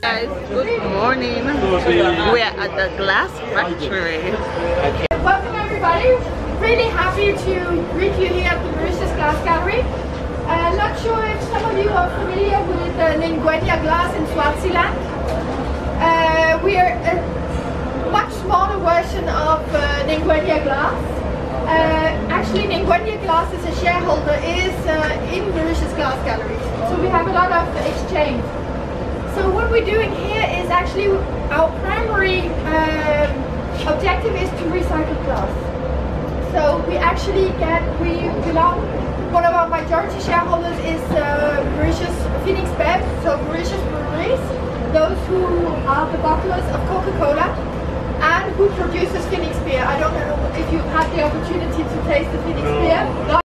Guys, good morning. We are at the glass factory. Welcome everybody. Really happy to greet you here at the Mauritius Glass Gallery. Not sure if some of you are familiar with Nigerian glass in Swaziland. We are a much smaller version of Nigerian glass. Actually, Nigerian glass as a shareholder is in Mauritius Glass Gallery, so we have a lot of exchange. So what we're doing here is actually our primary objective is to recycle glass. So we actually one of our majority shareholders is Mauritius Phoenix Bev, so Mauritius breweries, those who are the bottlers of Coca-Cola and who produces Phoenix beer. I don't know if you've had the opportunity to taste the Phoenix beer.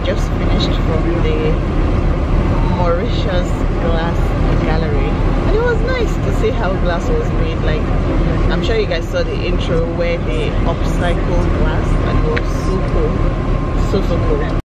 Just finished from the Mauritius Glass Gallery, and it was nice to see how glass was made. Like, I'm sure you guys saw the intro where they upcycled glass, and it was so cool, so cool.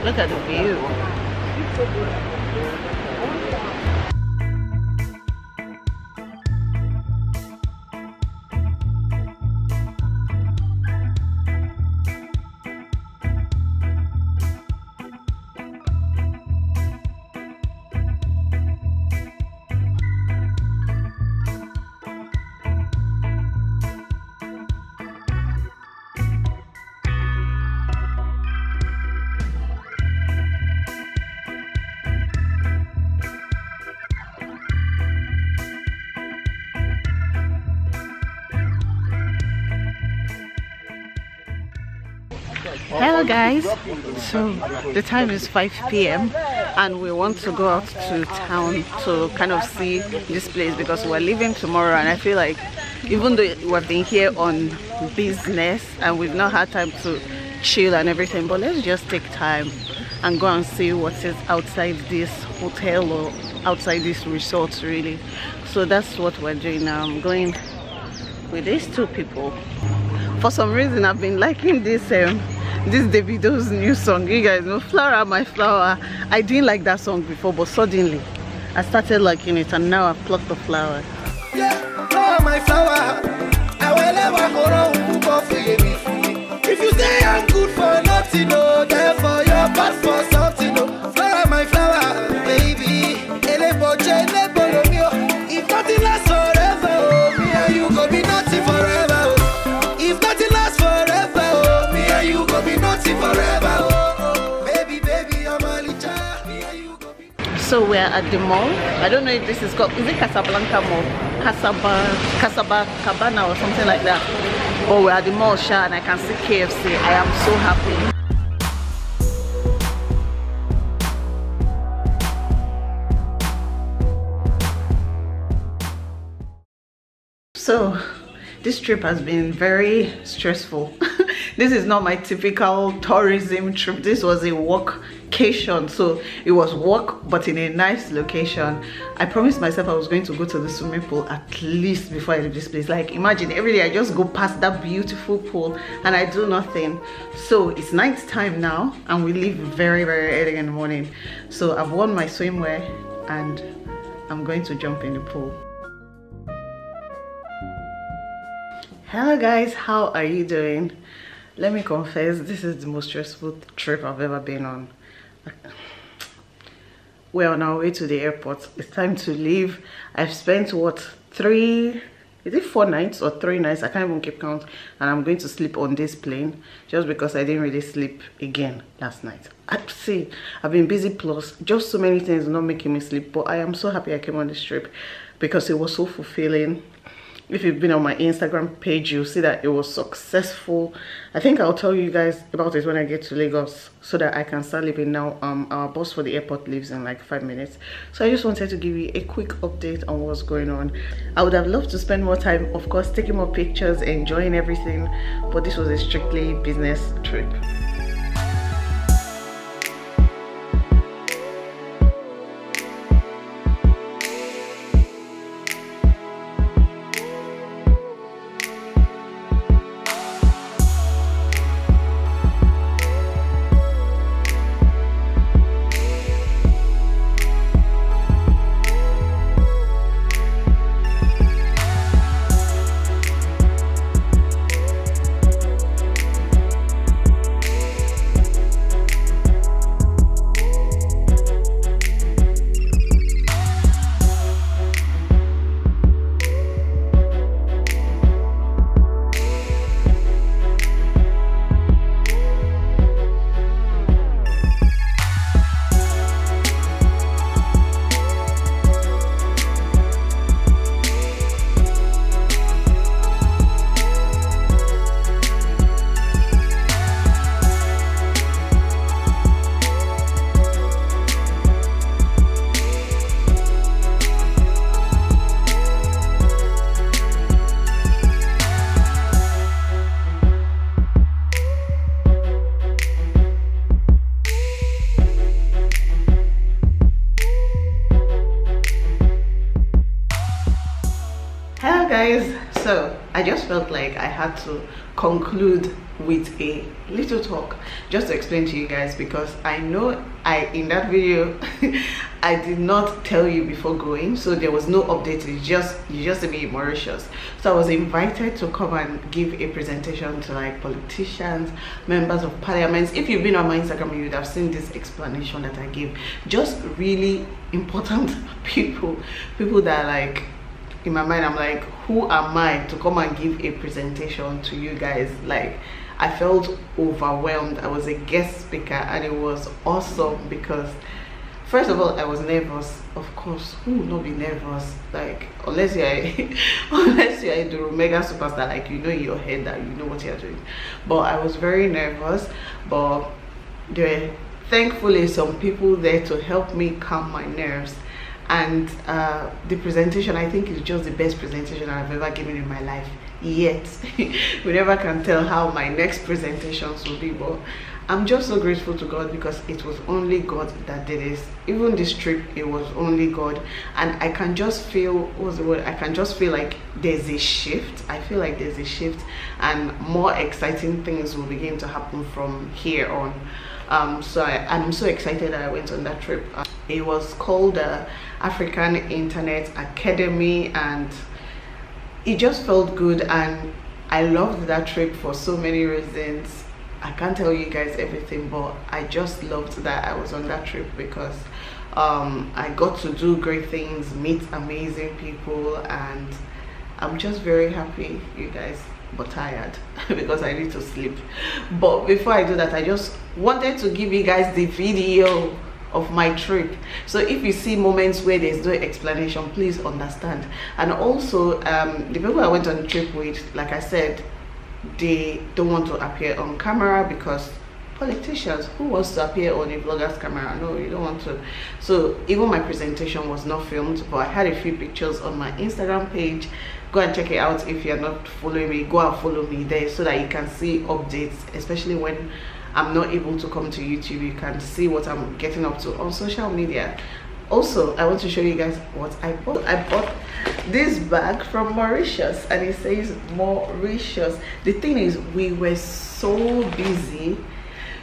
Look at the view. Hello guys, so the time is 5 p.m. and we want to go out to town to kind of see this place because we're leaving tomorrow, and I feel like even though we've been here on business and we've not had time to chill and everything, but let's just take time and go and see what is outside this hotel or outside this resort really. So that's what we're doing now. I'm going with these two people. For some reason I've been liking this Davido's new song. You guys know, Flower My Flower. I didn't like that song before, but suddenly I started liking it, and now I've plucked the flower. Yeah, flower my flower. I will never go wrong for you. If you say I'm good for nothing, no, therefore you're bad for something, no. Flower my flower, baby. If nothing lasts forever, oh, me and you go be nothing forever. Oh. If nothing lasts forever, oh, me and you go be nothing forever. Oh. Baby, baby, I'm a licha. Me and you go be. So we're at the mall. I don't know if this is called, is it Casablanca Mall? Cabana or something like that. But we're at the mall, Sha, and I can see KFC. I am so happy. So this trip has been very stressful. This is not my typical tourism trip. This was a workcation, so it was work but in a nice location. I promised myself I was going to go to the swimming pool at least before I leave this place. Like, imagine every day I just go past that beautiful pool and I do nothing. So it's night time now and we leave very early in the morning. So I've worn my swimwear and I'm going to jump in the pool. Hello guys, how are you doing? Let me confess, this is the most stressful trip I've ever been on. We're on our way to the airport. It's time to leave. I've spent what, 4 nights or 3 nights? I can't even keep count. And I'm going to sleep on this plane just because I didn't really sleep again last night. I've been busy, plus just so many things not making me sleep, but I am so happy I came on this trip because it was so fulfilling. If you've been on my Instagram page, you'll see that it was successful. I think I'll tell you guys about it when I get to Lagos so that I can start leaving now. Our bus for the airport leaves in like 5 minutes. So I just wanted to give you a quick update on what's going on. I would have loved to spend more time, of course, taking more pictures, enjoying everything, but this was a strictly business trip. Guys, so I just felt like I had to conclude with a little talk just to explain to you guys, because I know in that video I did not tell you before going, so there was no update. You just see me in Mauritius. So I was invited to come and give a presentation to like politicians, members of parliaments. If you've been on my Instagram, you would have seen this explanation that I gave. Just really important people that like, in my mind I'm like, who am I to come and give a presentation to you guys? Like, I felt overwhelmed. I was a guest speaker and it was awesome because First of all, I was nervous. Of course, who would not be nervous? Like, unless you're unless you're a mega superstar, like, you know in your head that you know what you're doing. But I was very nervous. But there were thankfully some people there to help me calm my nerves. And the presentation, I think, is just the best presentation I've ever given in my life. Yet, we never can tell how my next presentations will be. But I'm just so grateful to God, because it was only God that did this. Even this trip, it was only God. And I can just feel, what's the word? I can just feel like there's a shift. I feel like there's a shift, and more exciting things will begin to happen from here on. So I'm so excited that I went on that trip. It was called African Internet Academy, and it just felt good, and I loved that trip for so many reasons. I can't tell you guys everything, but I just loved that I was on that trip, because I got to do great things, meet amazing people, and I'm just very happy, you guys, but tired because I need to sleep. But before I do that, I just wanted to give you guys the video of my trip, so if you see moments where there's no explanation, please understand. And also the people I went on the trip with, like I said, they don't want to appear on camera, because politicians, who wants to appear on a vlogger's camera? No, you don't want to. So even my presentation was not filmed, but I had a few pictures on my Instagram page. Go and check it out. If you're not following me, go and follow me there, so that you can see updates, especially when I'm not able to come to YouTube. You can see what I'm getting up to on social media. Also, I want to show you guys what I bought. I bought this bag from Mauritius, and it says Mauritius. The thing is, we were so busy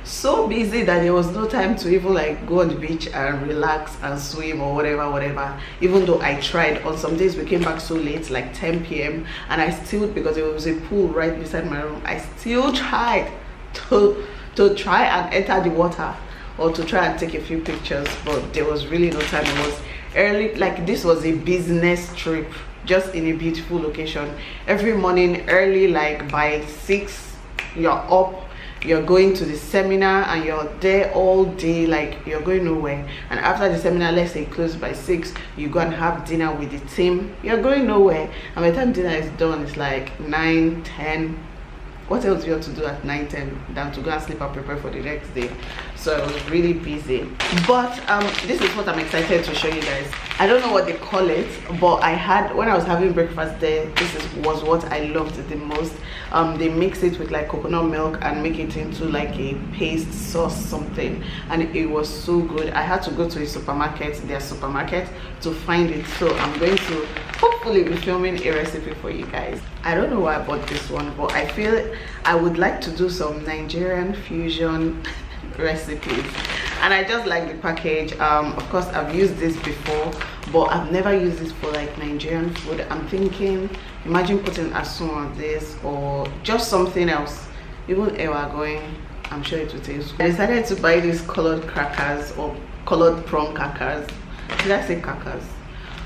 that there was no time to even like go on the beach and relax and swim or whatever. Even though I tried. On some days we came back so late, like 10 p.m, and I still, because there was a pool right beside my room, I still tried to try and enter the water, or to try and take a few pictures, but there was really no time. It was early, like this was a business trip, just in a beautiful location. Every morning early, like by 6, you're up, you're going to the seminar, and you're there all day, like you're going nowhere. And after the seminar, let's say close by 6, you go and have dinner with the team, you're going nowhere. And by the time dinner is done, it's like 9, 10. What else do you have to do at 9, 10 than to go and sleep and prepare for the next day? So I was really busy. But this is what I'm excited to show you guys. I don't know what they call it, but I had, when I was having breakfast there, was what I loved the most. They mix it with like coconut milk and make it into like a paste sauce something, and it was so good. I had to go to a supermarket, their supermarket, to find it. So I'm going to hopefully be filming a recipe for you guys. I don't know why I bought this one, but I feel I would like to do some Nigerian fusion recipes, and I just like the package. Of course I've used this before, but I've never used this for like Nigerian food. I'm thinking, imagine putting asun on this, or just something else, even ewa going, I'm sure it will taste good. I decided to buy these colored crackers, or colored prawn crackers. Did I say crackers?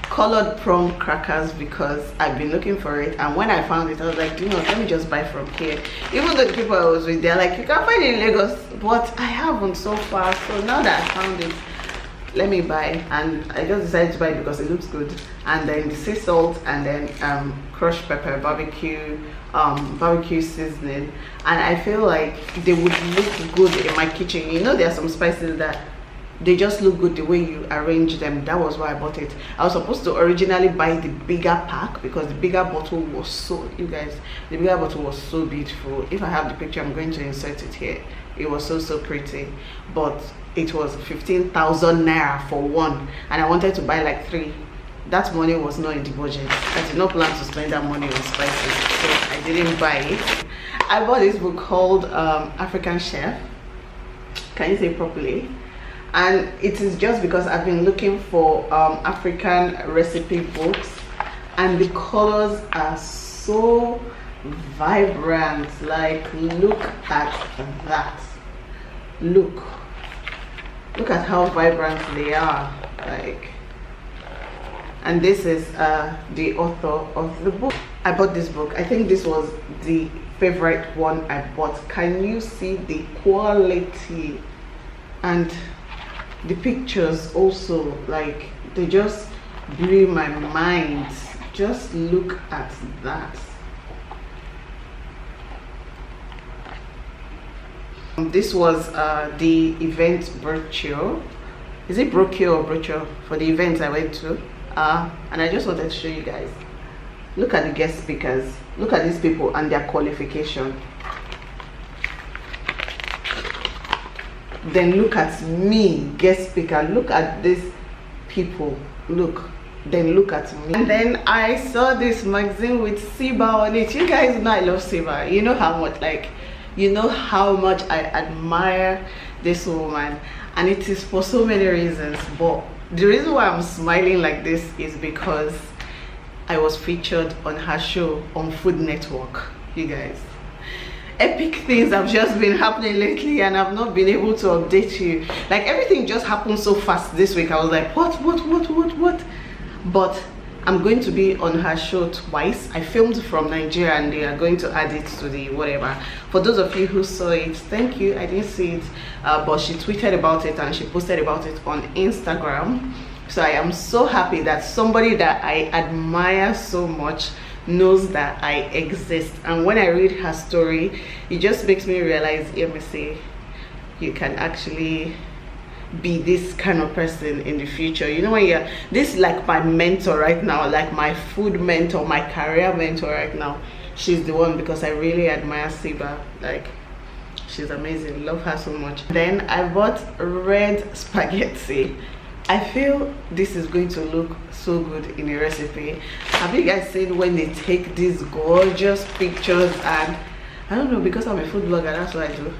Colored prawn crackers, because I've been looking for it, and when I found it I was like, you know, let me just buy from here. Even though the people I was with, they're like, you can't find it in Lagos, but I haven't so far. So now that I found it, let me buy. And I just decided to buy it because it looks good. And then the sea salt, and then crushed pepper, barbecue seasoning, and I feel like they would look good in my kitchen. You know, there are some spices that they just look good the way you arrange them. That was why I bought it. I was supposed to originally buy the bigger pack, because the bigger bottle was so, you guys, the bigger bottle was so beautiful. If I have the picture, I'm going to insert it here. It was so pretty, but it was 15,000 naira for one, and I wanted to buy like 3. That money was not in the budget. I did not plan to spend that money on spices, so I didn't buy it. I bought this book called African Chef. Can you say it properly? And it is just because I've been looking for African recipe books, and the colors are so vibrant. Like, look at that. Look at how vibrant they are. Like, and this is the author of the book. I bought this book. I think this was the favorite one I bought. Can you see the quality? And the pictures also, like, they just blew my mind. Just look at that. This was the event brochure. Is it brochure or brochure for the event I went to? And I just wanted to show you guys. Look at the guest speakers. Look at these people and their qualification. Then look at me, guest speaker. Look at these people. Look. Then look at me. And then I saw this magazine with Siba on it. You guys know I love Siba. You know how much, like, you know how much I admire this woman, and it is for so many reasons. But the reason why I'm smiling like this is because I was featured on her show on Food Network. You guys, epic things have just been happening lately, and I've not been able to update you. Like, everything just happened so fast this week. I was like, what? But I'm going to be on her show twice. I filmed from Nigeria, and they are going to add it to the whatever. For those of you who saw it, thank you. I didn't see it, but she tweeted about it and she posted about it on Instagram. So I am so happy that somebody that I admire so much knows that I exist. And when I read her story, it just makes me realize, let me say, you can actually be this kind of person in the future. You know, when you're this, like my mentor right now, like my food mentor, my career mentor right now, she's the one, because I really admire Siba. Like, she's amazing. Love her so much. Then I bought red spaghetti. I feel this is going to look so good in a recipe. Have you guys seen when they take these gorgeous pictures? And I don't know, because I'm a food blogger, that's what I do.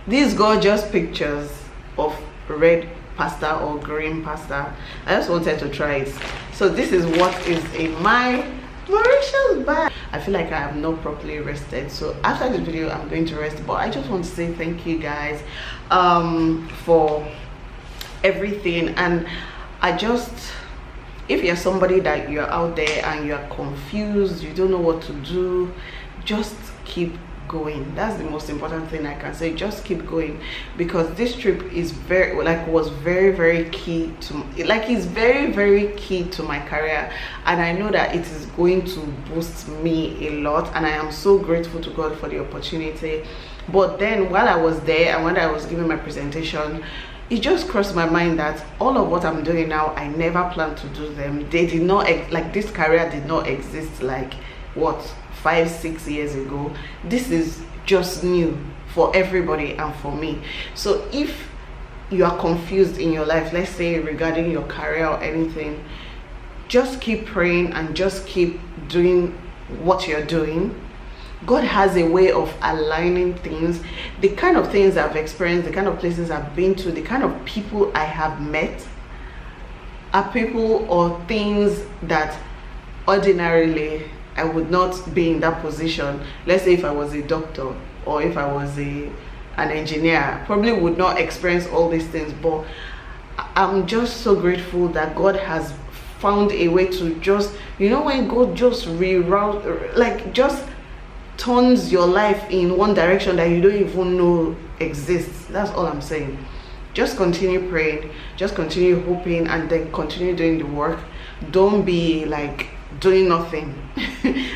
These gorgeous pictures of red pasta or green pasta. I just wanted to try it. So this is what is in my Mauritius bag. I feel like I have not properly rested, so after this video I'm going to rest. But I just want to say thank you guys for everything. And I just, if you're somebody that you're out there and you're confused, you don't know what to do, just keep going. That's the most important thing I can say. Just keep going, because this trip is very, like, was very key to, like, it's very key to my career, and I know that it is going to boost me a lot, and I am so grateful to God for the opportunity. But then while I was there and when I was giving my presentation, it just crossed my mind that all of what I'm doing now, I never planned to do them. They did not, like, this career did not exist like what, 5-6 years ago. This is just new for everybody and for me. So if you are confused in your life, let's say regarding your career or anything, just keep praying and just keep doing what you're doing. God has a way of aligning things. The kind of things I've experienced, the kind of places I've been to, the kind of people I have met are people or things that ordinarily I would not be in that position. Let's say if I was a doctor or if I was an engineer, I probably would not experience all these things. But I'm just so grateful that God has found a way to just, you know, when God just reroute, like, just turns your life in one direction that you don't even know exists. That's all I'm saying. Just continue praying, just continue hoping, and then continue doing the work. Don't be like doing nothing.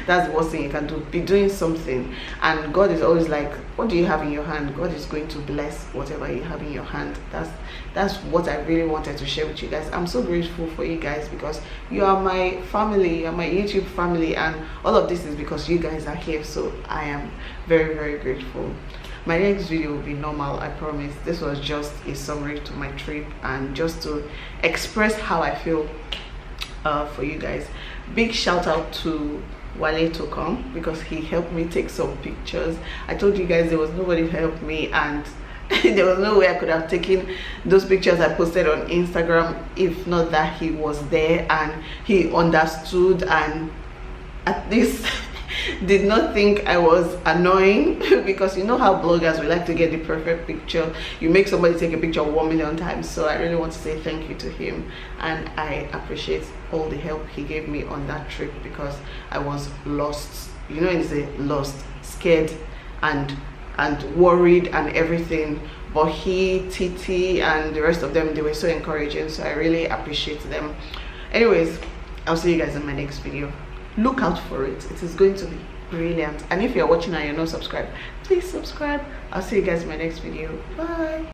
That's the worst thing you can do. Be doing something, and God is always like, what do you have in your hand? God is going to bless whatever you have in your hand. That's what I really wanted to share with you guys. I'm so grateful for you guys, because you are my family, you are my YouTube family, and all of this is because you guys are here. So I am very grateful. My next video will be normal, I promise. This was just a summary to my trip and just to express how I feel for you guys. Big shout out to Wale Tokon, because he helped me take some pictures. I told you guys there was nobody who helped me, and there was no way I could have taken those pictures I posted on Instagram if not that he was there and he understood, and at least did not think I was annoying. Because you know how bloggers, we like to get the perfect picture. You make somebody take a picture 1 million times. So I really want to say thank you to him, and I appreciate all the help he gave me on that trip, because I was lost. You know, it's a lost, scared and worried and everything. but he, Titi, and the rest of them, they were so encouraging, so I really appreciate them. Anyways, I'll see you guys in my next video. Look out for it. It is going to be brilliant. And if you're watching and you're not subscribed, please subscribe. I'll see you guys in my next video. Bye.